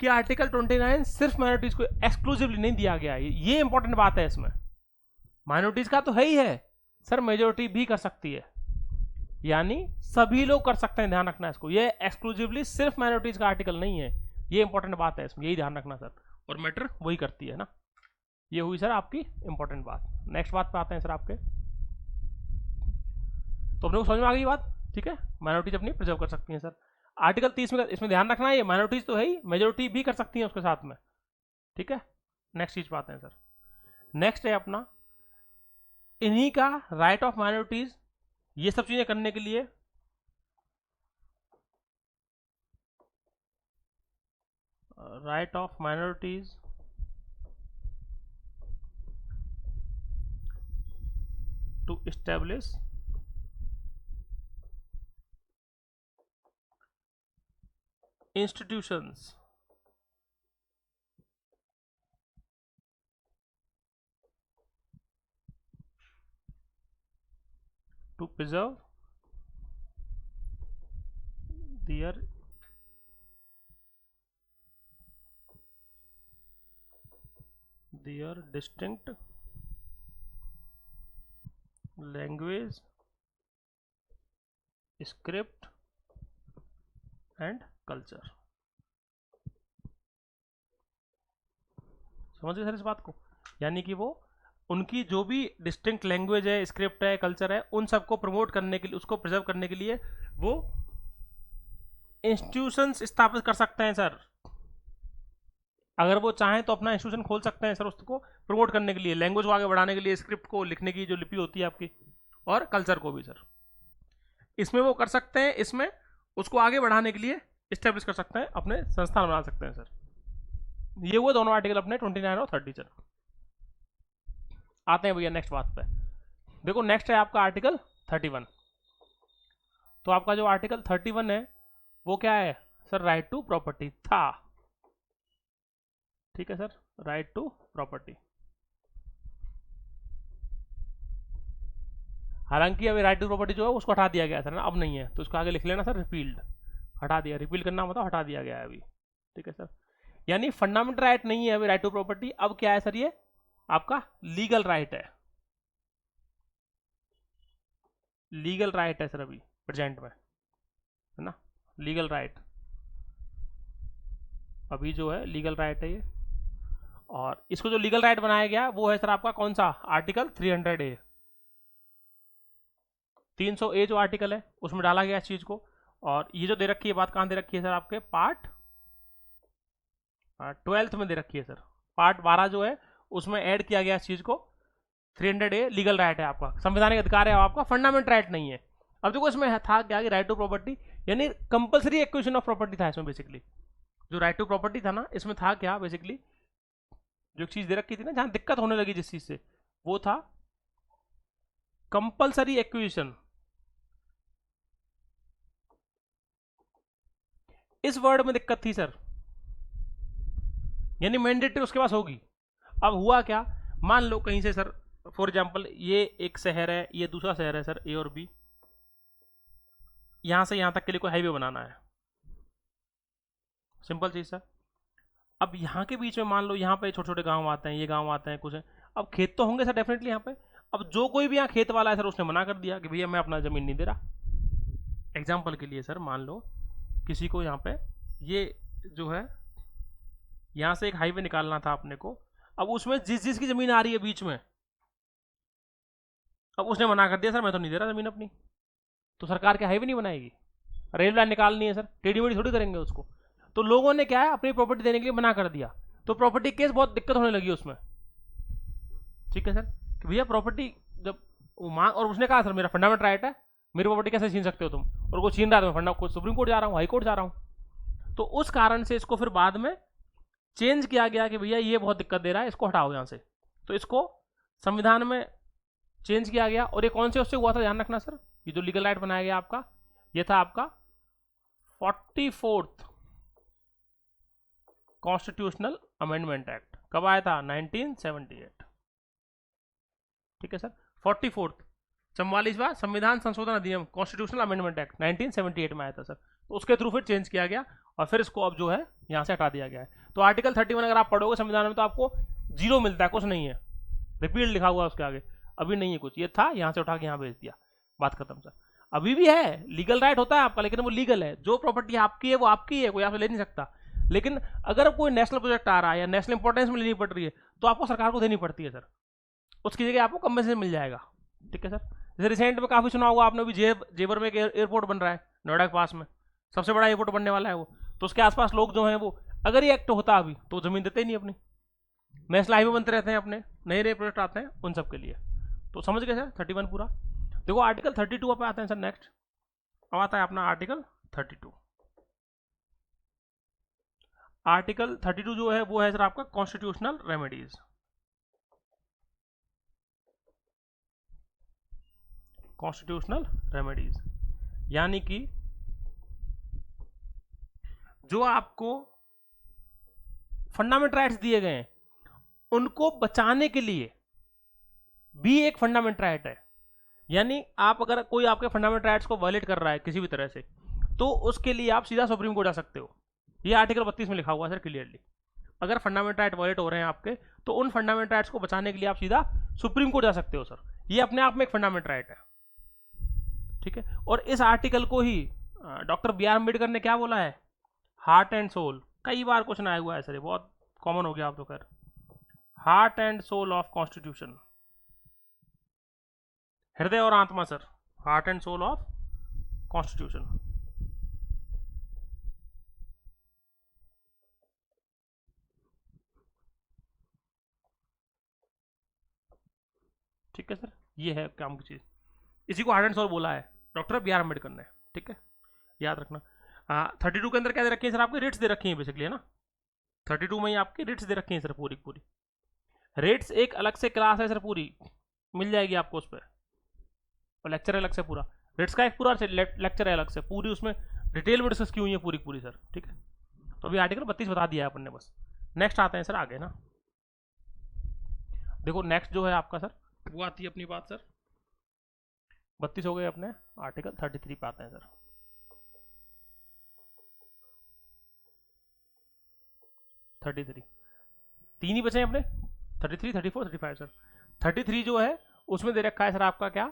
कि आर्टिकल 29 सिर्फ माइनॉरिटीज को एक्सक्लूसिवली नहीं दिया गया है। ये इंपॉर्टेंट बात है इसमें। माइनॉरिटीज का तो है ही है सर, मेजोरिटी भी कर सकती है, यानी सभी लोग कर सकते हैं। ध्यान रखना इसको, ये एक्सक्लूसिवली सिर्फ माइनॉरिटीज का आर्टिकल नहीं है। ये इंपॉर्टेंट बात है इसमें, यही ध्यान रखना सर, और मैटर वही करती है ना। ये हुई सर आपकी इंपॉर्टेंट बात। नेक्स्ट बात पे आते हैं सर आपके। तो अपने को समझ में आ गई बात, ठीक है। माइनॉरिटीज अपनी प्रिजर्व कर सकती हैं सर। आर्टिकल 30 में इसमें ध्यान रखना है, ये माइनॉरिटीज तो है ही, मेजोरिटी भी कर सकती है उसके साथ में, ठीक है। नेक्स्ट चीज पे आते हैं सर। नेक्स्ट है अपना, इन्हीं का राइट ऑफ माइनॉरिटीज, ये सब चीजें करने के लिए right of minorities to establish institutions to preserve their distinct language, script and culture। समझ गए सर इस बात को? यानी कि वो उनकी जो भी डिस्टिंक्ट लैंग्वेज है, स्क्रिप्ट है, कल्चर है, उन सबको प्रमोट करने के लिए, उसको प्रिजर्व करने के लिए वो इंस्टीट्यूशंस स्थापित कर सकते हैं सर। अगर वो चाहें तो अपना इंस्टीट्यूशन खोल सकते हैं सर, उसको प्रमोट करने के लिए, लैंग्वेज को आगे बढ़ाने के लिए, स्क्रिप्ट को लिखने की जो लिपि होती है आपकी, और कल्चर को भी सर, इसमें वो कर सकते हैं। इसमें उसको आगे बढ़ाने के लिए स्टेब्लिश कर सकते हैं, अपने संस्थान बना सकते हैं सर। ये वो दोनों आर्टिकल अपने 29 और 30 सर। आते हैं भैया नेक्स्ट बात पे। देखो नेक्स्ट है आपका आर्टिकल 31। तो आपका जो आर्टिकल 31 है वो क्या है सर? राइट टू प्रॉपर्टी था, ठीक है सर, राइट टू प्रॉपर्टी। हालांकि अभी राइट टू प्रॉपर्टी जो है उसको हटा दिया गया सर ना, अब नहीं है, तो उसको आगे लिख लेना सर, रिपील्ड, हटा दिया। रिपील करना मतलब हटा दिया गया है अभी, ठीक है सर। यानी फंडामेंटल राइट नहीं है अभी राइट टू प्रॉपर्टी, अब क्या है सर? ये आपका लीगल राइट है, लीगल राइट है सर अभी प्रेजेंट में, है ना, लीगल राइट अभी जो है लीगल राइट है ये। और इसको जो लीगल राइट बनाया गया वो है सर आपका कौन सा? आर्टिकल 300A, 300A जो आर्टिकल है उसमें डाला गया इस चीज को। और ये जो दे रखी है बात कहां दे रखी है सर? आपके पार्ट 12th में दे रखी है सर, पार्ट 12 जो है उसमें ऐड किया गया इस चीज को। 300A लीगल राइट है आपका, संवैधानिक अधिकार है आपका, फंडामेंटल राइट नहीं है। अब देखो इसमें था क्या कि राइट टू प्रॉपर्टी, यानी कंपलसरी एक्विजिशन ऑफ प्रॉपर्टी था इसमें बेसिकली। जो राइट टू प्रॉपर्टी था ना, इसमें था क्या बेसिकली, जो एक चीज दे रखी थी ना, जहां दिक्कत होने लगी जिस चीज से, वो था कंपलसरी एक्विजिशन। इस वर्ड में दिक्कत थी सर, यानी मैंडेटरी उसके पास होगी। अब हुआ क्या, मान लो कहीं से सर, फॉर एग्जाम्पल ये एक शहर है, ये दूसरा शहर है सर, ए और बी, यहां से यहां तक के लिए कोई हाईवे बनाना है, सिंपल चीज सर। अब यहाँ के बीच में मान लो यहाँ पे छोटे छोटे गांव आते हैं, ये गांव आते हैं कुछ है, अब खेत तो होंगे सर डेफिनेटली यहाँ पे। अब जो कोई भी यहाँ खेत वाला है सर, उसने मना कर दिया कि भैया मैं अपना जमीन नहीं दे रहा। एग्जाम्पल के लिए सर मान लो किसी को यहाँ पे ये जो है यहाँ से एक हाईवे निकालना था अपने को, अब उसमें जिसकी जमीन आ रही है बीच में, अब उसने मना कर दिया सर मैं तो नहीं दे रहा जमीन अपनी, तो सरकार क्या हाईवे नहीं बनाएगी? रेल लाइन निकालनी है सर, टेढ़ी मेढ़ी थोड़ी करेंगे उसको। तो लोगों ने क्या है अपनी प्रॉपर्टी देने के लिए मना कर दिया, तो प्रॉपर्टी केस बहुत दिक्कत होने लगी उसमें। ठीक है सर, कि भैया प्रॉपर्टी जब वो मांग, और उसने कहा सर मेरा फंडामेंट राइट है, मेरी प्रॉपर्टी कैसे छीन सकते हो तुम, और वो छीन रहा है तो मैं सुप्रीम कोर्ट जा रहा हूँ, हाई कोर्ट जा रहा हूँ। तो उस कारण से इसको फिर बाद में चेंज किया गया कि भैया ये बहुत दिक्कत दे रहा है, इसको हटाओ यहाँ से। तो इसको संविधान में चेंज किया गया। और ये कौन से उससे हुआ था ध्यान रखना सर, ये जो लीगल राइट बनाया गया आपका, ये था आपका 44th कॉन्स्टिट्यूशनल अमेंडमेंट एक्ट। कब आया था? 1978। ठीक है सर, 44th 44वां संविधान संशोधन अधिनियम कॉन्स्टिट्यूशनल अमेंडमेंट एक्ट 1978 में आया था सर। तो उसके थ्रू फिर चेंज किया गया और फिर इसको अब जो है यहाँ से हटा दिया गया है। तो आर्टिकल 31 अगर आप पढ़ोगे संविधान में तो आपको 0 मिलता है, कुछ नहीं है, रिपीट लिखा हुआ है उसके आगे, अभी नहीं है कुछ, ये था यहाँ से उठा के यहाँ भेज दिया, बात खत्म सर। अभी भी है, लीगल राइट होता है आपका, लेकिन वो लीगल है, जो प्रॉपर्टी आपकी है वो आपकी है, कोई आपसे ले नहीं सकता। लेकिन अगर कोई नेशनल प्रोजेक्ट आ रहा है या नेशनल इंपॉर्टेंस में लेनी पड़ रही है तो आपको सरकार को देनी पड़ती है सर, उसकी जगह आपको कंपनसेशन मिल जाएगा। ठीक है सर, जैसे रिसेंट में काफी सुना होगा आपने, अभी जेवर में एक एयरपोर्ट बन रहा है नोएडा के पास में, सबसे बड़ा एयरपोर्ट बनने वाला है वो, तो उसके आसपास लोग जो हैं वो, अगर ये एक्ट होता अभी तो जमीन देते ही नहीं अपनी। नेशनल हाईवे बनते रहते हैं अपने, नए नए प्रोजेक्ट आते हैं उन सब के लिए। तो समझ गए सर 31 पूरा। देखो आर्टिकल 32 पे आते हैं सर नेक्स्ट, अब आता है अपना आर्टिकल 32। आर्टिकल 32 जो है वो है सर आपका कॉन्स्टिट्यूशनल रेमेडीज। कॉन्स्टिट्यूशनल रेमेडीज यानी कि जो आपको फंडामेंट राइट्स दिए गए हैं उनको बचाने के लिए भी एक फंडामेंट राइट है। यानी आप अगर कोई आपके फंडामेंट राइट्स को वायलेट कर रहा है किसी भी तरह से, तो उसके लिए आप सीधा सुप्रीम कोर्ट जा सकते हो। ये आर्टिकल 32 में लिखा हुआ है सर क्लियरली। अगर फंडामेंट राइट वायलेट हो रहे हैं आपके, तो उन फंडामेंट राइट्स को बचाने के लिए आप सीधा सुप्रीम कोर्ट जा सकते हो सर। ये अपने आप में एक फंडामेंट राइट है। ठीक है, और इस आर्टिकल को ही डॉक्टर बी आर अम्बेडकर ने क्या बोला है, हार्ट एंड सोल। कई बार क्वेश्चन आया हुआ है सर, ये बहुत कॉमन हो गया आप तो कर, heart and soul of constitution, हृदय और आत्मा sir, heart and soul of constitution. ठीक है सर, ये है काम की चीज, इसी को हार्ट एंड सोल बोला है डॉक्टर बी आर अम्बेडकर ने। ठीक है, याद रखना। 32 के अंदर क्या दे रखी है सर, आपकी रेट्स दे रखी है बेसिकली, है ना। 32 में ही आपकी रेट्स दे रखी है सर, पूरी पूरी रेट्स एक अलग से क्लास है सर, पूरी मिल जाएगी आपको उस पर, और लेक्चर अलग से, पूरा रेट्स का एक पूरा लेक्चर है अलग से, पूरी उसमें डिटेल में डिस्कस की हुई है पूरी पूरी सर। ठीक है, तो अभी आर्टिकल 32 बता दिया है अपन ने बस। नेक्स्ट आते हैं सर आगे ना, देखो नेक्स्ट जो है आपका सर वो आती है अपनी बात सर, 32 हो गए अपने, आर्टिकल 33 पे आते हैं सर। थर्टी थ्री तीन ही बचे हैं अपने, 33, 34, 35 सर। 33 जो है उसमें दे रखा है सर आपका क्या,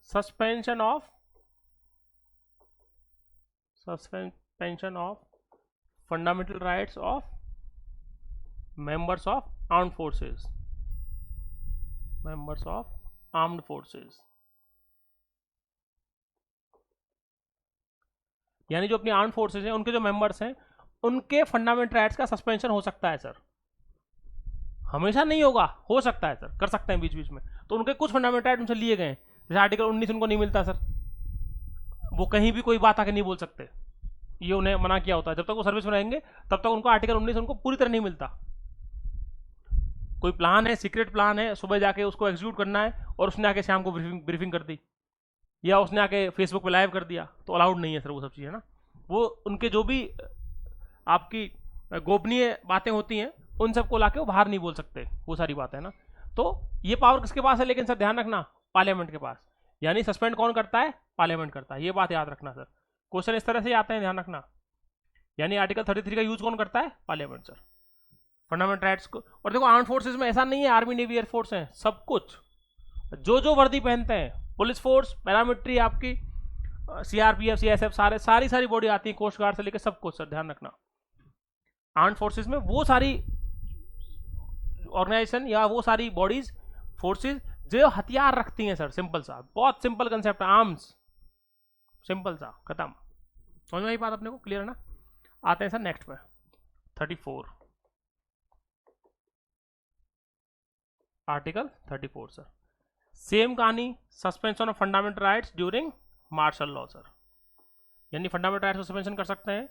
suspension of fundamental rights of members of armed forces, members of armed forces. यानी जो अपनी आर्म्ड फोर्सेस हैं उनके जो मेंबर्स हैं उनके फंडामेंटल राइट्स का सस्पेंशन हो सकता है सर, हमेशा नहीं होगा, हो सकता है सर, कर सकते हैं बीच बीच में। तो उनके कुछ फंडामेंटल राइट उनसे लिए गए हैं, जैसे आर्टिकल 19 उनको नहीं मिलता सर, वो कहीं भी कोई बात आके नहीं बोल सकते, ये उन्हें मना किया होता है। जब तक वो सर्विस में रहेंगे तब तक उनको आर्टिकल 19 उनको पूरी तरह नहीं मिलता। कोई प्लान है, सीक्रेट प्लान है, सुबह जाके उसको एग्जीक्यूट करना है और उसने आके शाम को ब्रीफिंग कर दी, या उसने आके फेसबुक पे लाइव कर दिया, तो अलाउड नहीं है सर वो सब चीज़ें ना। वो उनके जो भी आपकी गोपनीय बातें होती हैं उन सबको लाके वो बाहर नहीं बोल सकते, वो सारी बातें ना। तो ये पावर किसके पास है, लेकिन सर ध्यान रखना, पार्लियामेंट के पास। यानी सस्पेंड कौन करता है, पार्लियामेंट करता है, ये बात याद रखना सर। क्वेश्चन इस तरह से आते हैं, ध्यान रखना। यानी आर्टिकल 33 का यूज कौन करता है, पार्लियामेंट सर, फंडामेंटल राइट्स को। और देखो आर्म फोर्सेस में ऐसा नहीं है आर्मी नेवी एयरफोर्स है, सब कुछ जो जो वर्दी पहनते हैं, पुलिस फोर्स, पैरामिलिट्री आपकी, CRPF, CSF, सारी बॉडी आती है, कोस्ट गार्ड से लेकर सब कुछ सर, ध्यान रखना। आर्म्ड फोर्सेस में वो सारी ऑर्गेनाइजेशन या वो सारी बॉडीज, फोर्सेस जो हथियार रखती हैं सर, सिंपल सा, बहुत सिंपल कंसेप्ट है, आर्म्स, सिंपल सा, खत्म। समझ में आई बात अपने को, क्लियर है ना? आते हैं सर नेक्स्ट पे, 34, आर्टिकल 34 सर, सेम कहानी, suspension of fundamental rights during martial law sir, यानी फंडामेंटल राइट्स को सस्पेंशन कर सकते हैं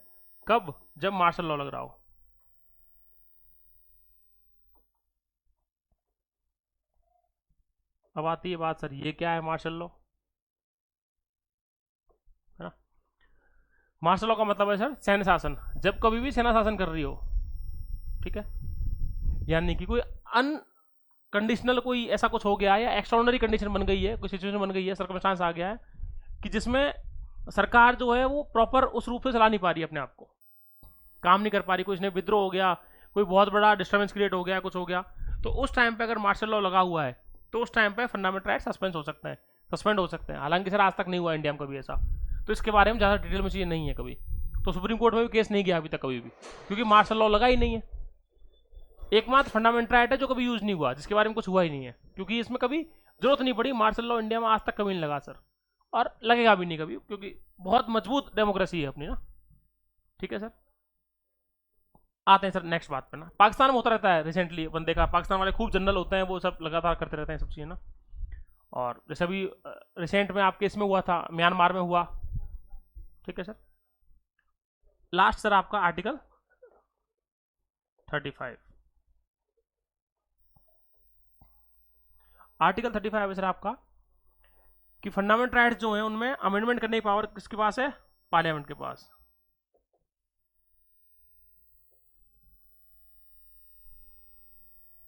कब? जब मार्शल लॉ लग रहा हो। अब आती है बात सर, ये क्या है मार्शल लॉ, है ना? मार्शल लॉ का मतलब है सर सैन्य शासन, जब कभी भी सेना शासन कर रही हो, ठीक है, यानी कि कोई अनकंडीशनल कोई ऐसा कुछ हो गया है या एक्स्ट्राऑर्डिनरी कंडीशन बन गई है, कोई सिचुएशन बन गई है, सर्कमस्टांस आ गया है कि जिसमें सरकार जो है वो प्रॉपर उस रूप से चला नहीं पा रही अपने आप को, काम नहीं कर पा रही, कुछ ने विद्रोह हो गया, कोई बहुत बड़ा डिस्टर्बेंस क्रिएट हो गया, कुछ हो गया, तो उस टाइम पे अगर मार्शल लॉ लगा हुआ है तो उस टाइम पे फंडामेंटल राइट सस्पेंड हो सकते हैं, सस्पेंड हो सकते हैं। हालांकि सर आज तक नहीं हुआ इंडिया में कभी ऐसा, तो इसके बारे में ज़्यादा डिटेल में चीज़ें नहीं है कभी, तो सुप्रीम कोर्ट में भी केस नहीं गया अभी तक कभी भी, क्योंकि मार्शल लॉ लगा ही नहीं है। एकमात्र फंडामेंटल राइट है जो कभी यूज नहीं हुआ, जिसके बारे में कुछ हुआ ही नहीं है, क्योंकि इसमें कभी जरूरत नहीं पड़ी, मार्शल लॉ इंडिया में आज तक कभी नहीं लगा सर, और लगेगा भी नहीं कभी, क्योंकि बहुत मजबूत डेमोक्रेसी है अपनी ना, ठीक है सर। आते हैं सर नेक्स्ट बात पे ना, पाकिस्तान में होता रहता है रिसेंटली, अपन देखा पाकिस्तान वाले खूब जनरल होते हैं, वो सब लगातार करते रहते हैं सब चीज़ें ना, और जैसे अभी रिसेंट में आपके इसमें हुआ था, म्यांमार में हुआ, ठीक है सर। लास्ट सर आपका आर्टिकल 35, आर्टिकल 35 है सर आपका कि फंडामेंटल राइट्स जो हैं उनमें अमेंडमेंट करने की पावर किसके पास है? पार्लियामेंट के पास।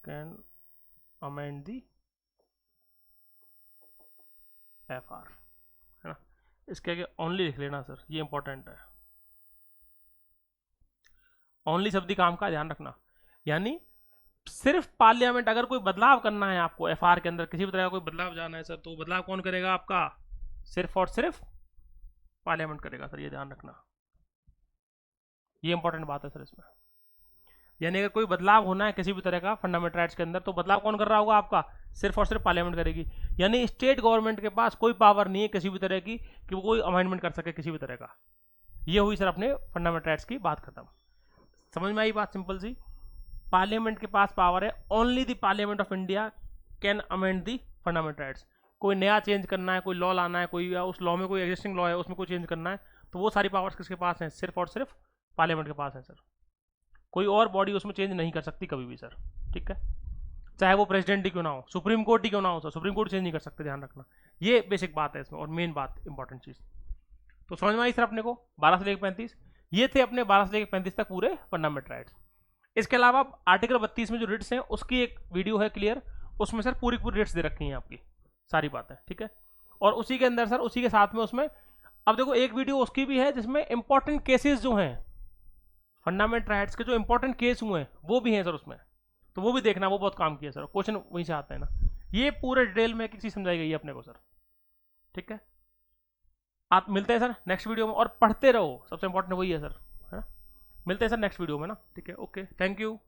कैन अमेंड दी FR, है ना? इसके आगे ओनली लिख लेना सर, ये इंपॉर्टेंट है, ओनली शब्द काम का ध्यान रखना, यानी सिर्फ पार्लियामेंट, अगर कोई बदलाव करना है आपको FR के अंदर, किसी भी तरह का कोई बदलाव जाना है सर, तो बदलाव कौन करेगा आपका? सिर्फ और सिर्फ पार्लियामेंट करेगा सर, ये ध्यान रखना, ये इंपॉर्टेंट बात है सर इसमें। यानी अगर कोई बदलाव होना है किसी भी तरह का फंडामेंटल राइट्स के अंदर, तो बदलाव कौन कर रहा होगा आपका? सिर्फ और सिर्फ पार्लियामेंट करेगी, यानी स्टेट गवर्नमेंट के पास कोई पावर नहीं है किसी भी तरह की कि वो कोई अमेंडमेंट कर सके किसी भी तरह का। ये हुई सर अपने फंडामेंटल राइट्स की बात खत्म। समझ में आई बात सिंपल सी? पार्लियामेंट के पास पावर है, only the parliament of India can amend the fundamental rights. कोई नया चेंज करना है, कोई लॉ लाना है, कोई या उस लॉ में कोई एग्जिस्टिंग लॉ है उसमें कोई चेंज करना है, तो वो सारी पावर्स किसके पास हैं? सिर्फ और सिर्फ पार्लियामेंट के पास है सर, कोई और बॉडी उसमें चेंज नहीं कर सकती कभी भी सर, ठीक है, चाहे वो प्रेसिडेंट ही क्यों ना हो, सुप्रीम कोर्ट ही क्यों ना हो सर, सुप्रीम कोर्ट चेंज नहीं कर सकते, ध्यान रखना, ये बेसिक बात है इसमें, और मेन बात, इंपॉर्टेंट चीज़। तो समझ में आई सर अपने को 12 से लेकर 35, ये थे अपने 12 से लेकर 35 तक पूरे फंडामेंटल राइट्स। इसके अलावा आर्टिकल 32 में जो रिट्स हैं उसकी एक वीडियो है क्लियर, उसमें सर पूरी पूरी रिट्स दे रखी हैं आपकी सारी बातें, ठीक है, और उसी के अंदर सर उसी के साथ में उसमें अब देखो एक वीडियो उसकी भी है जिसमें इंपॉर्टेंट केसेस जो हैं फंडामेंटल राइट्स के, जो इंपॉर्टेंट केस हुए हैं वो भी हैं सर उसमें, तो वो भी देखना, वो बहुत काम किया सर, क्वेश्चन वहीं से आते हैं ना, ये पूरे डिटेल में एक चीज़ समझाई गई है अपने को सर, ठीक है। आप मिलते हैं सर नेक्स्ट वीडियो में, और पढ़ते रहो, सबसे इंपॉर्टेंट वही है सर, है ना? मिलते हैं सर नेक्स्ट वीडियो में ना, ठीक है, ओके, थैंक यू।